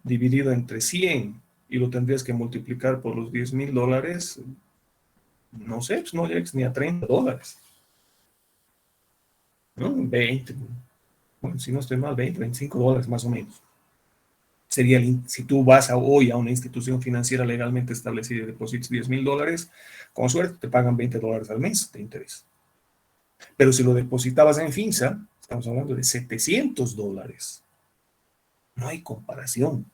Dividido entre 100 y lo tendrías que multiplicar por los $10,000, no sé, pues no llegas ni a $30, ¿no? 20, bueno, si no estoy mal, 20, $25 más o menos. Sería, si tú vas hoy a una institución financiera legalmente establecida y depositas $10,000, con suerte te pagan $20 al mes de interés. Pero si lo depositabas en Finsa, estamos hablando de $700. No hay comparación,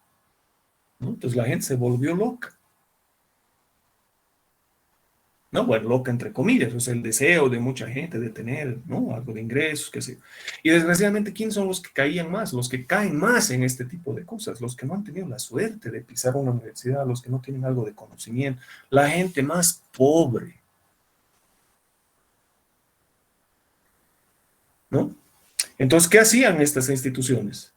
¿no? Entonces la gente se volvió loca. No, bueno, loca entre comillas, o sea, el deseo de mucha gente de tener, ¿no? Algo de ingresos, qué sé yo. Y desgraciadamente, ¿quiénes son los que caían más? Los que caen más en este tipo de cosas, los que no han tenido la suerte de pisar una universidad, los que no tienen algo de conocimiento, la gente más pobre, ¿no? Entonces, ¿qué hacían estas instituciones?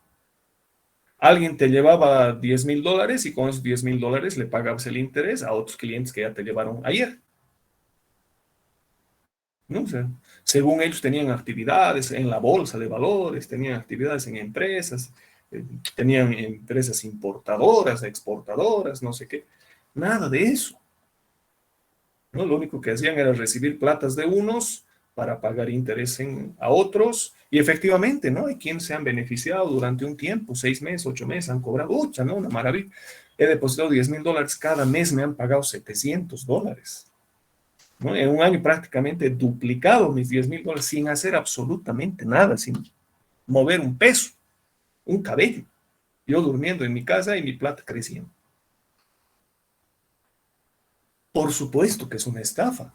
Alguien te llevaba $10,000 y con esos $10,000 le pagabas el interés a otros clientes que ya te llevaron ayer, ¿no? O sea, según ellos tenían actividades en la bolsa de valores, tenían actividades en empresas, tenían empresas importadoras, exportadoras, no sé qué. Nada de eso. ¿no? Lo único que hacían era recibir platas de unos para pagar interés a otros, y efectivamente, ¿no? Hay quienes se han beneficiado durante un tiempo, 6 meses, 8 meses, han cobrado, ¡ucha!, ¿no? Una maravilla. He depositado $10,000, cada mes me han pagado $700, ¿no? En un año prácticamente he duplicado mis $10,000 sin hacer absolutamente nada, sin mover un peso, un cabello. Yo durmiendo en mi casa y mi plata creciendo. Por supuesto que es una estafa.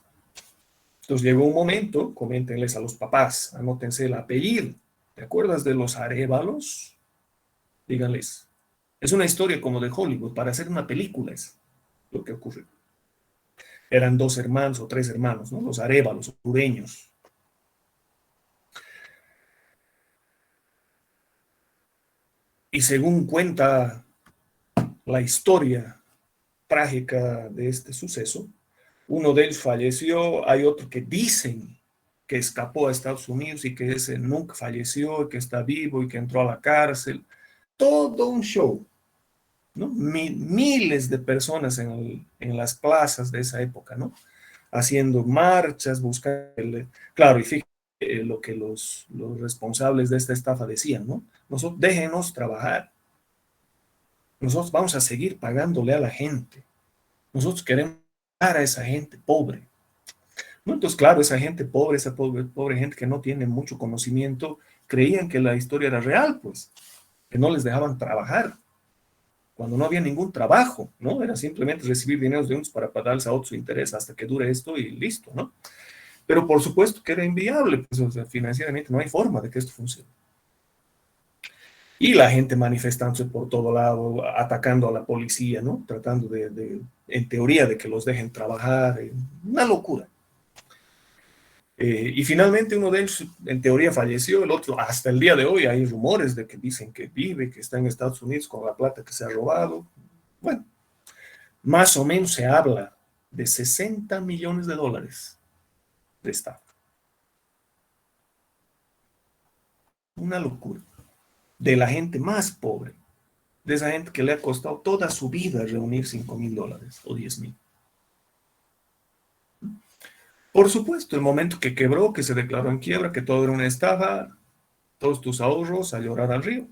Entonces llegó un momento, coméntenles a los papás, anótense el apellido. ¿Te acuerdas de los Arévalos? Díganles. Es una historia como de Hollywood, para hacer una película es lo que ocurrió. Eran 2 hermanos o 3 hermanos, ¿no? Los Arévalos, hondureños. Y según cuenta la historia trágica de este suceso, uno de ellos falleció, hay otro que dicen que escapó a Estados Unidos y que ese nunca falleció, que está vivo y que entró a la cárcel. Todo un show, ¿no? Miles de personas en las plazas de esa época, ¿no? Haciendo marchas, buscando. Claro, y fíjate lo que los responsables de esta estafa decían, ¿no? Nosotros, déjenos trabajar. Nosotros vamos a seguir pagándole a la gente. Nosotros queremos pagar a esa gente pobre, ¿no? Entonces, claro, esa gente pobre, esa pobre gente que no tiene mucho conocimiento, creían que la historia era real, pues, que no les dejaban trabajar, cuando no había ningún trabajo, ¿no? Era simplemente recibir dinero de unos para pagarles a otros su interés hasta que dure esto y listo, ¿no? Pero por supuesto que era inviable, pues, o sea, financieramente no hay forma de que esto funcione. Y la gente manifestándose por todo lado, atacando a la policía, ¿no? Tratando en teoría, de que los dejen trabajar, una locura. Y finalmente uno de ellos, en teoría, falleció, el otro, hasta el día de hoy, hay rumores de que dicen que vive, que está en Estados Unidos con la plata que se ha robado. Bueno, más o menos se habla de $60 millones de estafa. Una locura. De la gente más pobre, de esa gente que le ha costado toda su vida reunir $5,000 o 10,000. Por supuesto, el momento que quebró, que se declaró en quiebra, que todo era una estafa, todos tus ahorros a llorar al río.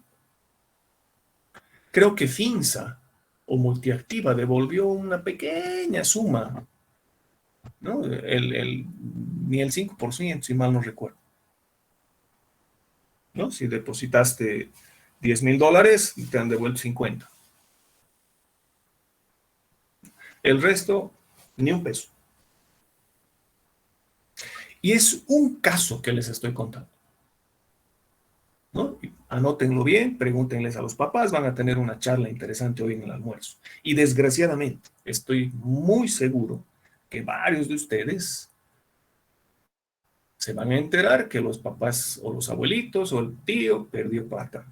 Creo que Finsa o Multiactiva devolvió una pequeña suma, ¿no? Ni el 5%, si mal no recuerdo, ¿no? Si depositaste $10,000, te han devuelto 50. El resto, ni un peso. Y es un caso que les estoy contando, ¿no? Anótenlo bien, pregúntenles a los papás, van a tener una charla interesante hoy en el almuerzo. Y desgraciadamente, estoy muy seguro que varios de ustedes se van a enterar que los papás o los abuelitos o el tío perdió plata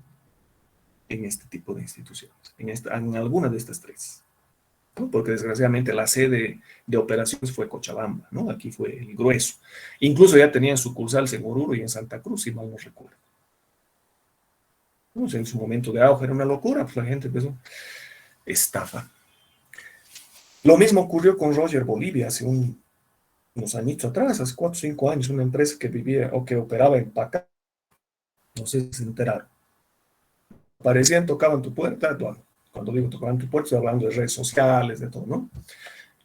en este tipo de instituciones, en alguna de estas tres, ¿no? Porque desgraciadamente la sede de operaciones fue Cochabamba, ¿no? Aquí fue el grueso. Incluso ya tenían sucursales en Oruro y en Santa Cruz, si mal no recuerdo. ¿No? O sea, en su momento de auge era una locura, pues la gente empezó estafa. Lo mismo ocurrió con Roger Bolivia hace unos añitos atrás, hace 4 o 5 años, una empresa que vivía o que operaba en Pacá, no sé si se enteraron. Aparecían, tocaban tu puerta, bueno, cuando digo tocaban tu puerta, estoy hablando de redes sociales, de todo, ¿no?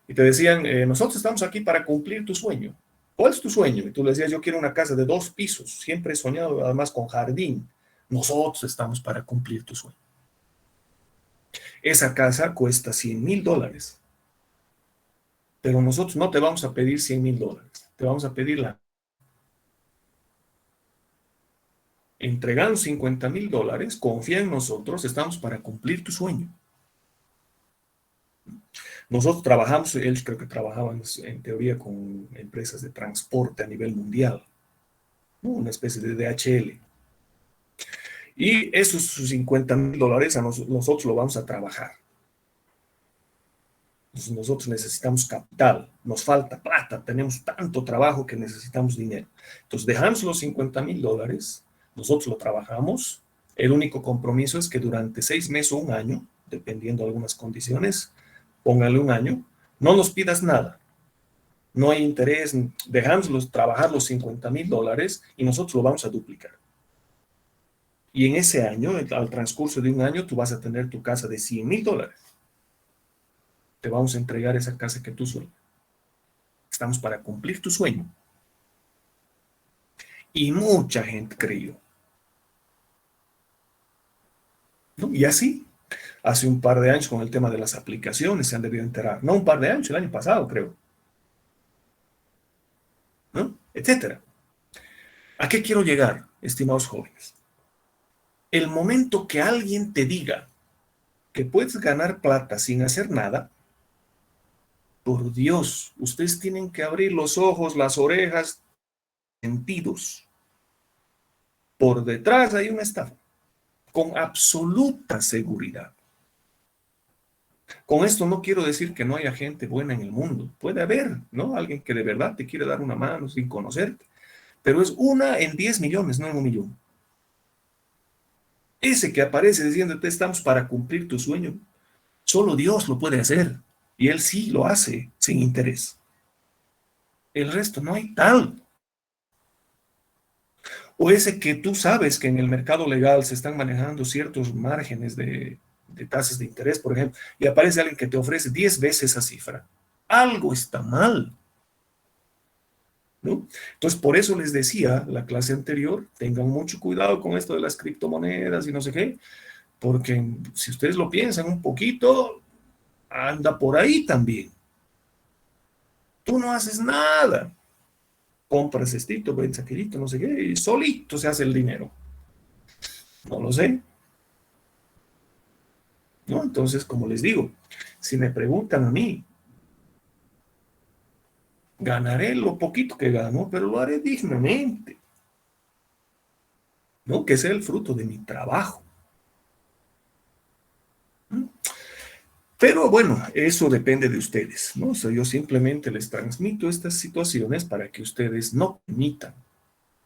Y te decían, nosotros estamos aquí para cumplir tu sueño. ¿Cuál es tu sueño? Y tú le decías, yo quiero una casa de 2 pisos, siempre he soñado además con jardín. Nosotros estamos para cumplir tu sueño. Esa casa cuesta $100,000, pero nosotros no te vamos a pedir $100,000, te vamos a pedir entregan $50,000, confía en nosotros, estamos para cumplir tu sueño. Nosotros trabajamos, ellos creo que trabajaban en teoría con empresas de transporte a nivel mundial, ¿no? Una especie de DHL. Y esos $50,000 nosotros lo vamos a trabajar. Entonces nosotros necesitamos capital, nos falta plata, tenemos tanto trabajo que necesitamos dinero. Entonces dejamos los $50,000, nosotros lo trabajamos. El único compromiso es que durante 6 meses o un año, dependiendo de algunas condiciones, póngale un año, no nos pidas nada. No hay interés, dejamos trabajar los $50,000 y nosotros lo vamos a duplicar. Y en ese año, al transcurso de un año, tú vas a tener tu casa de $100,000. Te vamos a entregar esa casa que tú sueñas. Estamos para cumplir tu sueño. Y mucha gente creyó, ¿no? Y así, hace un par de años con el tema de las aplicaciones se han debido enterar. No un par de años, el año pasado creo, ¿no? Etcétera. ¿A qué quiero llegar, estimados jóvenes? El momento que alguien te diga que puedes ganar plata sin hacer nada, por Dios, ustedes tienen que abrir los ojos, las orejas, sentidos. Por detrás hay una estafa, con absoluta seguridad. Con esto no quiero decir que no haya gente buena en el mundo. Puede haber, ¿no? Alguien que de verdad te quiere dar una mano sin conocerte. Pero es 1 en 10 millones, no en 1 millón. Ese que aparece diciéndote estamos para cumplir tu sueño, solo Dios lo puede hacer. Y Él sí lo hace sin interés. El resto no hay tal. O ese que tú sabes que en el mercado legal se están manejando ciertos márgenes de tasas de interés, por ejemplo, y aparece alguien que te ofrece 10 veces esa cifra. Algo está mal, ¿no? Entonces, por eso les decía la clase anterior, tengan mucho cuidado con esto de las criptomonedas y no sé qué, porque si ustedes lo piensan un poquito, anda por ahí también. Tú no haces nada. Compras estito, vendes aquelito, no sé qué, y solito se hace el dinero. No lo sé, ¿no? Entonces, como les digo, si me preguntan a mí, ganaré lo poquito que gano, pero lo haré dignamente, ¿no? Que sea el fruto de mi trabajo. ¿No? Pero bueno, eso depende de ustedes, ¿no? O sea, yo simplemente les transmito estas situaciones para que ustedes no permitan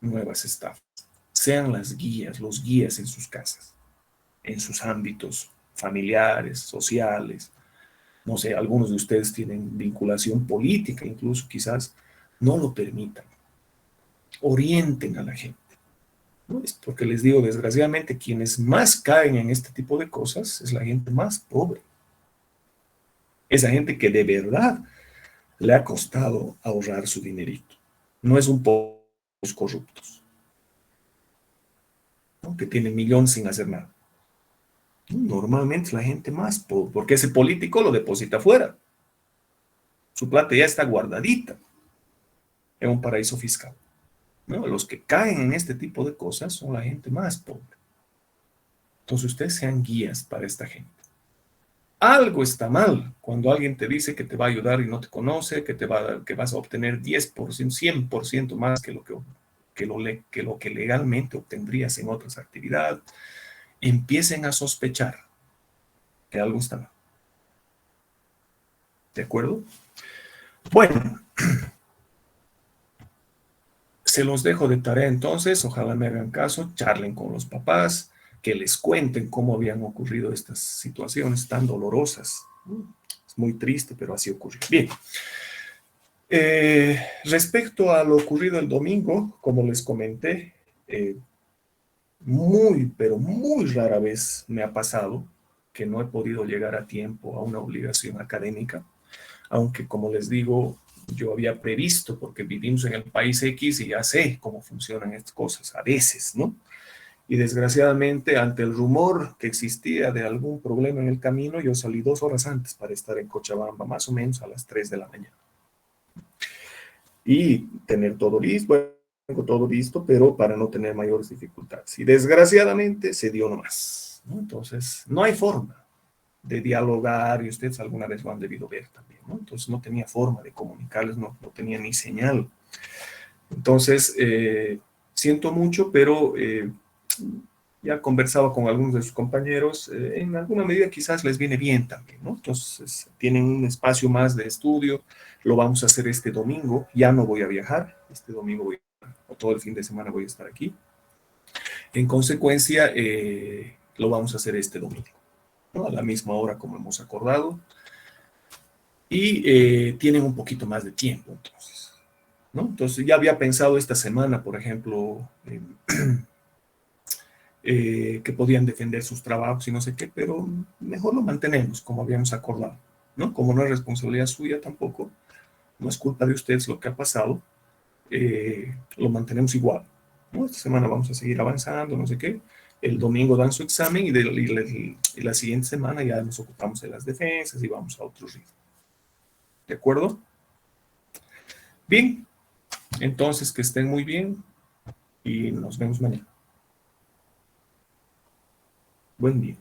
nuevas estafas. Sean las guías, los guías en sus casas, en sus ámbitos familiares, sociales. No sé, algunos de ustedes tienen vinculación política, incluso quizás no lo permitan. Orienten a la gente, ¿no? Es porque les digo, desgraciadamente, quienes más caen en este tipo de cosas es la gente más pobre. Esa gente que de verdad le ha costado ahorrar su dinerito. No es un poco los corruptos, ¿no? Que tienen millones sin hacer nada. Normalmente es la gente más pobre, porque ese político lo deposita afuera. Su plata ya está guardadita en un paraíso fiscal, ¿no? Los que caen en este tipo de cosas son la gente más pobre. Entonces ustedes sean guías para esta gente. Algo está mal cuando alguien te dice que te va a ayudar y no te conoce, que vas a obtener 10%, 100% más que lo que legalmente obtendrías en otras actividades. Empiecen a sospechar que algo está mal. ¿De acuerdo? Bueno, se los dejo de tarea entonces. Ojalá me hagan caso, charlen con los papás, que les cuenten cómo habían ocurrido estas situaciones tan dolorosas. Es muy triste, pero así ocurrió. Bien. Respecto a lo ocurrido el domingo, como les comenté, muy, pero muy rara vez me ha pasado que no he podido llegar a tiempo a una obligación académica, aunque como les digo, yo había previsto, porque vivimos en el país X y ya sé cómo funcionan estas cosas, a veces, ¿no? Y desgraciadamente, ante el rumor que existía de algún problema en el camino, yo salí 2 horas antes para estar en Cochabamba, más o menos a las 3 de la mañana. Y tener todo listo, bueno, tengo todo listo, pero para no tener mayores dificultades. Y desgraciadamente se dio nomás, ¿no? Entonces, no hay forma de dialogar, y ustedes alguna vez lo han debido ver también, ¿no? Entonces, no tenía forma de comunicarles, no tenía ni señal. Entonces, siento mucho, pero ya conversaba con algunos de sus compañeros, en alguna medida quizás les viene bien también, ¿no? Entonces, tienen un espacio más de estudio, lo vamos a hacer este domingo, ya no voy a viajar, este domingo o todo el fin de semana voy a estar aquí. En consecuencia, lo vamos a hacer este domingo, ¿no? A la misma hora como hemos acordado. y tienen un poquito más de tiempo, entonces, ¿no? Entonces ya había pensado esta semana, por ejemplo, que podían defender sus trabajos y no sé qué, pero mejor lo mantenemos como habíamos acordado, ¿no? Como no es responsabilidad suya tampoco, no es culpa de ustedes lo que ha pasado, lo mantenemos igual, ¿no? Esta semana vamos a seguir avanzando, no sé qué. El domingo dan su examen y la siguiente semana ya nos ocupamos de las defensas y vamos a otro ritmo. ¿De acuerdo? Bien, entonces que estén muy bien y nos vemos mañana. Buen día.